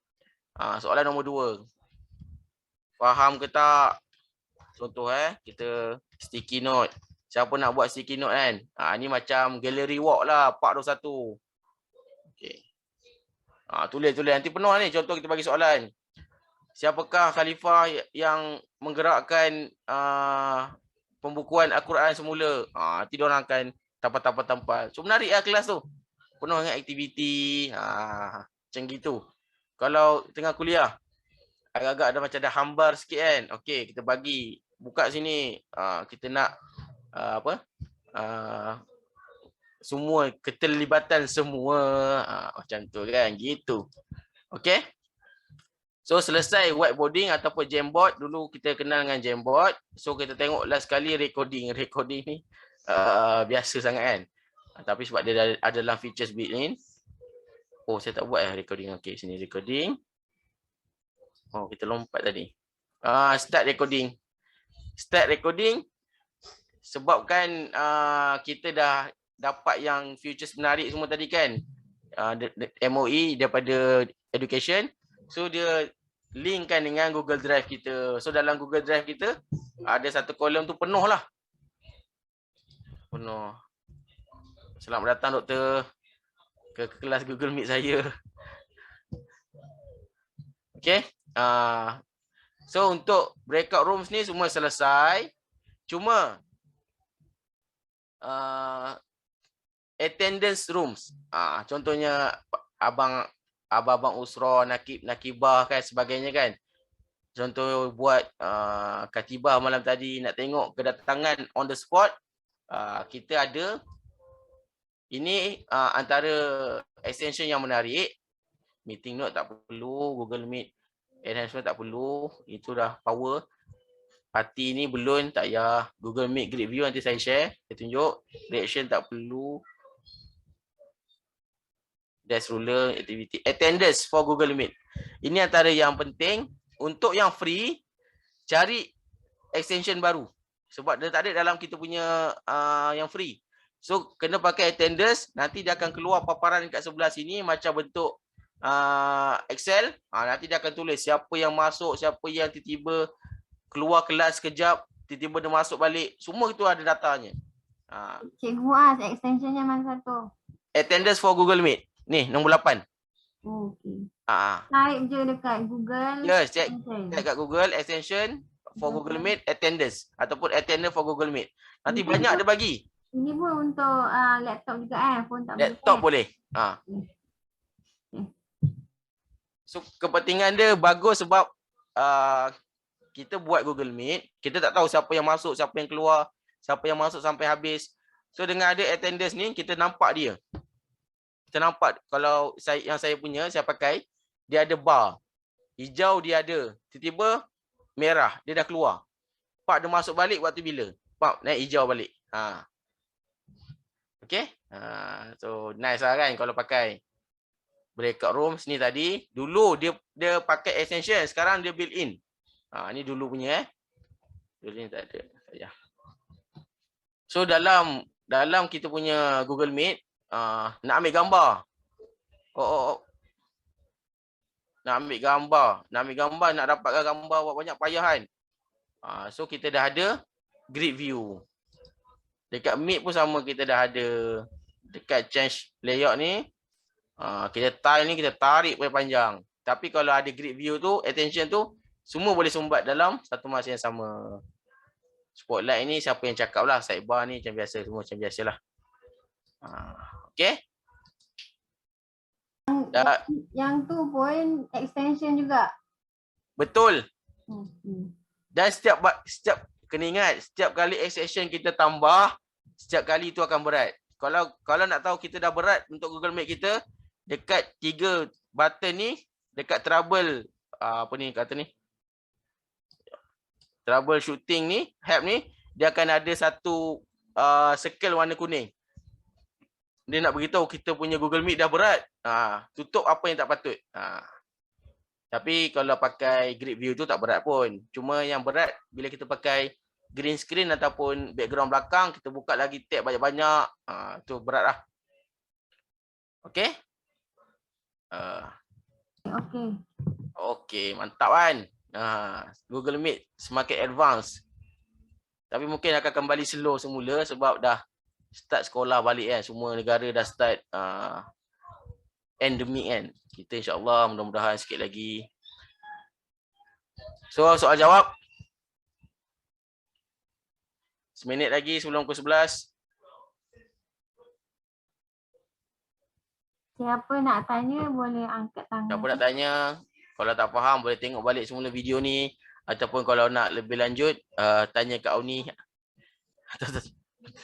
2. Soalan nombor 2. Faham ke tak? Contoh kita sticky note. Siapa nak buat sticky note kan? Ni macam gallery walk lah, part 21. Okay. Tulis nanti penuh ni. Contoh kita bagi soalan. Siapakah khalifah yang menggerakkan pembukuan Al-Quran semula? Nanti diorang akan tampal-tampal. So menarik lah kelas tu. Penuh dengan aktiviti. Macam gitu. Kalau tengah kuliah, agak-agak ada macam dah hambar sikit kan. Okey, kita bagi. Buka sini. Kita nak semua keterlibatan semua. Macam tu kan. Gitu. Okey. So selesai whiteboarding ataupun Jamboard, dulu kita kenal dengan Jamboard. So kita tengok last kali recording. Recording ni biasa sangat kan. Tapi sebab dia ada dalam features built-in. Oh, saya tak buat recording. Okey, sini recording. Oh, kita lompat tadi. Start recording. Start recording. Sebabkan kita dah dapat yang futures menarik semua tadi kan. MOE daripada education. So dia linkkan dengan Google Drive kita. So dalam Google Drive kita ada satu kolom tu penuh lah. Penuh. Selamat datang doktor ke kelas Google Meet saya. Okay. So untuk breakout rooms ni semua selesai. Cuma attendance rooms. Contohnya abang usra, nakibah kan sebagainya kan. Contoh buat katibah malam tadi nak tengok kedatangan on the spot. Kita ada ini antara extension yang menarik. Meeting note tak perlu, Google Meet enhancement tak perlu, itu dah power. Parti ni balloon tak payah, Google Meet grid view nanti saya share, saya tunjuk. Reaction tak perlu. Desk ruler, activity, attendance for Google Meet. Ini antara yang penting. Untuk yang free, cari extension baru. Sebab dia tak ada dalam kita punya yang free. So kena pakai attendance, nanti dia akan keluar paparan dekat sebelah sini macam bentuk Excel. Nanti dia akan tulis siapa yang masuk, siapa yang tiba-tiba keluar kelas sekejap, tiba-tiba dia masuk balik. Semua itu ada datanya. Cikgu extensionnya mana satu? Attendance for Google Meet. Ni nombor 8. Okey. Type je dekat Google. Yes, check kat Google extension for Google Meet attendance ataupun attendance for Google Meet. Nanti ini banyak dia bagi. Ini pun untuk laptop juga phone tak boleh. Laptop boleh. So kepentingan dia bagus sebab kita buat Google Meet, kita tak tahu siapa yang masuk, siapa yang keluar, siapa yang masuk sampai habis. So dengan ada attendance ni kita nampak dia. Kita nampak kalau yang saya punya, saya pakai, dia ada bar. Hijau dia ada. Tiba-tiba merah, dia dah keluar. Pak dia masuk balik waktu bila? Pak naik hijau balik. Okay. So nice lah kan kalau pakai breakout rooms ni tadi. Dulu dia pakai extension, sekarang dia built in. Ni dulu punya Dulu ni tak ada. So dalam kita punya Google Meet, nak ambil gambar. Nak ambil gambar, nak dapatkan gambar buat banyak payahan. So kita dah ada grid view. Dekat Meet pun sama, kita dah ada. Dekat change layout ni, kita tile ni kita tarik panjang. Tapi kalau ada grid view tu, attention tu, semua boleh sumbat dalam satu masa yang sama. Spotlight ni siapa yang cakap lah, sidebar ni macam biasa, semua macam biasalah. Okay. Yang tu pun extension juga. Betul. Dan setiap kena ingat, setiap kali extension kita tambah, setiap kali itu akan berat. Kalau nak tahu kita dah berat untuk Google Meet kita, dekat 3 button ni, dekat trouble troubleshooting ni, help ni, dia akan ada satu circle warna kuning. Dia nak beritahu kita punya Google Meet dah berat. Tutup apa yang tak patut. Tapi kalau pakai grid view tu tak berat pun. Cuma yang berat bila kita pakai green screen ataupun background belakang, kita buka lagi tab banyak-banyak. Tu berat lah. Okay? Okay, mantap kan? Google Meet semakin advance. Tapi mungkin akan kembali slow semula sebab dah start sekolah balik kan. Semua negara dah start endemik kan. Kita insyaAllah mudah-mudahan sikit lagi. So soal jawab. Seminit lagi sebelum pukul 11. Siapa nak tanya boleh angkat tangan. Siapa nak tanya, kalau tak faham boleh tengok balik semula video ni. Ataupun kalau nak lebih lanjut, tanya kat Auni.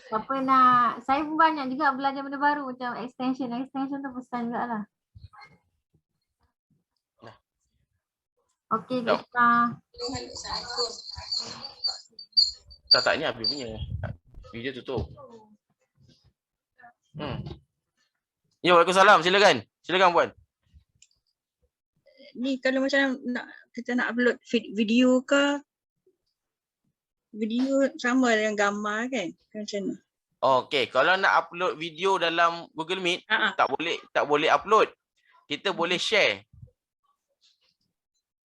Siapa nak, saya pun banyak juga belajar benda baru macam extension tu pesan juga lah. Okey, kita. Tak ni habis punya. Video tutup. Ya, Waalaikumsalam, silakan. Silakan Puan. Ni kalau macam kita nak upload video ke, video sama dengan gambar kan? Macam mana? Okey, kalau nak upload video dalam Google Meet, tak boleh upload. Kita boleh share.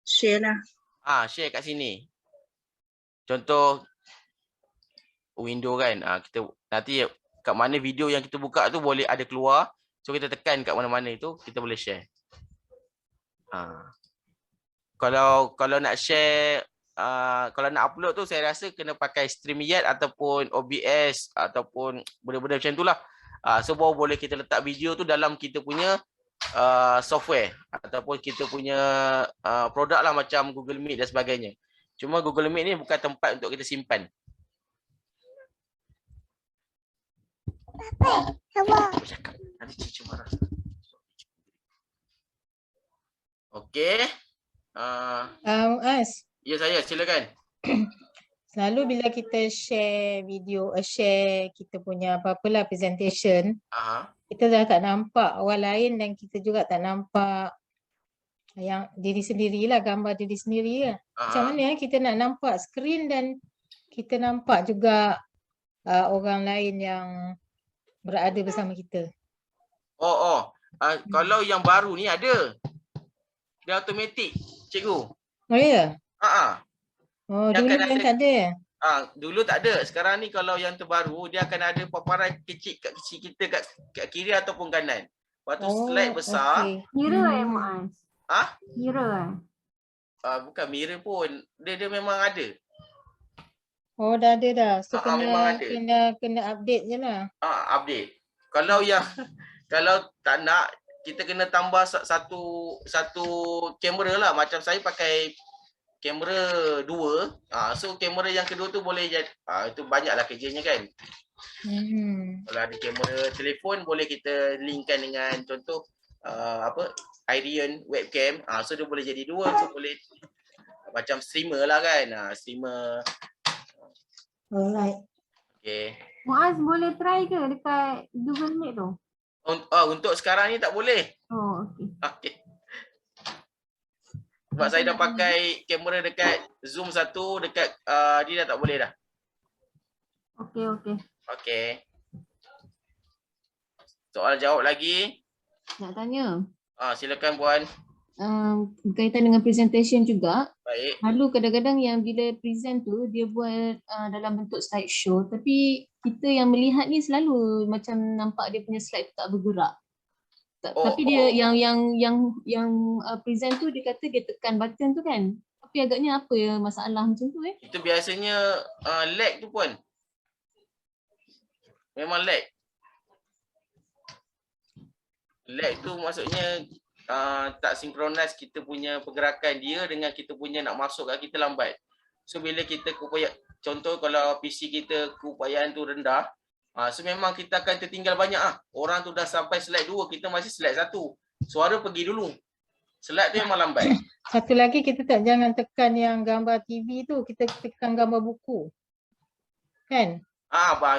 Share lah. Share kat sini. Contoh window kan. Kita nanti kat mana video yang kita buka tu boleh ada keluar. So kita tekan kat mana-mana itu, kita boleh share. Kalau nak share, kalau nak upload tu saya rasa kena pakai StreamYard ataupun OBS ataupun benda-benda macam itulah. So baru boleh kita letak video tu dalam kita punya software ataupun kita punya produk lah macam Google Meet dan sebagainya. Cuma Google Meet ni bukan tempat untuk kita simpan. Nanti cici marah. Okey. Ya saya, silakan. Selalu bila kita share video, share kita punya apa-apalah presentation, kita dah tak nampak orang lain dan kita juga tak nampak yang diri sendirilah, gambar diri sendiri lah. Macam mana kita nak nampak skrin dan kita nampak juga orang lain yang berada bersama kita. Kalau yang baru ni ada. Dia automatik, cikgu. Oh ya? Oh, Dia dulu akan yang ada- tak ada. Dulu tak ada. Sekarang ni kalau yang terbaru, dia akan ada paparan kecil kat kecil kita kat kiri ataupun kanan. Lepas tu slide besar. okey. Mirror Muaz. Mirror Bukan mirror pun. Dia memang ada. Oh, dah ada dah. So memang ada. kena update je lah. Update. Kalau yang kalau tak nak, kita kena tambah satu kamera lah. Macam saya pakai kamera 2. So kamera yang kedua tu boleh jadi itu banyaklah kerjanya kan. Kalau ada kamera telefon boleh kita linkkan dengan contoh Irion webcam. So dia boleh jadi 2. So boleh macam streamer lah kan. Streamer. Alright. Okay. Muaz boleh try ke dekat Google Meet tu? Untuk sekarang ni tak boleh. Oh, okey. Okay. Sebab saya dah pakai kamera dekat Zoom 1 dekat dia dah tak boleh dah. Okey. Okay. Soal jawab lagi. Nak tanya, Silakan Puan. berkaitan dengan presentation juga. Baik. Lalu kadang-kadang yang bila present tu dia buat dalam bentuk slideshow, tapi kita yang melihat ni selalu macam nampak dia punya slide tu tak bergerak. Tapi dia yang present tu dia kata dia tekan button tu kan. Tapi agaknya apa ya masalah macam tu Itu biasanya lag tu Puan. Memang lag. Lag tu maksudnya tak sinkronis kita punya pergerakan dia dengan kita punya nak masuk kat kita lambat. So bila kita contoh kalau PC kita keupayaan tu rendah, so memang kita akan tertinggal banyak Orang tu dah sampai slide 2, kita masih slide 1. Suara pergi dulu. Slide tu memang lambat. Satu lagi kita jangan tekan yang gambar TV tu, kita tekan gambar buku. Kan?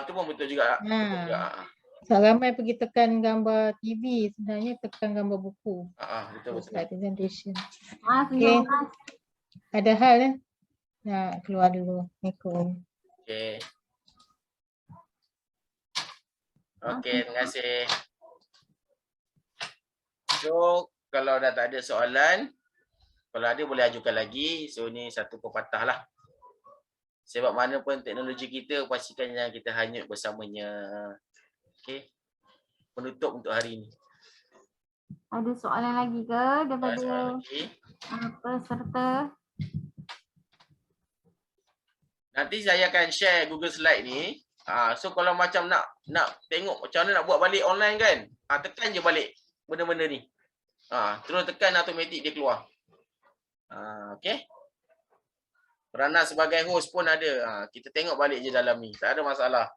Itu pun betul juga. Sebab ramai pergi tekan gambar TV, sebenarnya tekan gambar buku. Betul. Slide presentation. Okey. Ada hal nak keluar dulu. Assalamualaikum. Okey, terima kasih. So, kalau dah tak ada soalan, kalau ada boleh ajukan lagi. So, ni satu pepatah lah. Sebab mana pun teknologi kita, pastikan yang kita hanyut bersamanya. Okey. Penutup untuk hari ini. Ada soalan lagi ke daripada peserta? Nanti saya akan share Google Slide ni. So kalau macam nak tengok macam mana nak buat balik online kan, tekan je balik benda-benda ni. Terus tekan automatik dia keluar. Okey. Peranan sebagai host pun ada. Kita tengok balik je dalam ni. Tak ada masalah.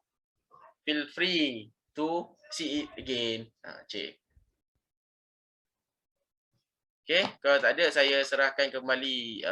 Feel free to see it again. Cik. Okey, kalau tak ada saya serahkan kembali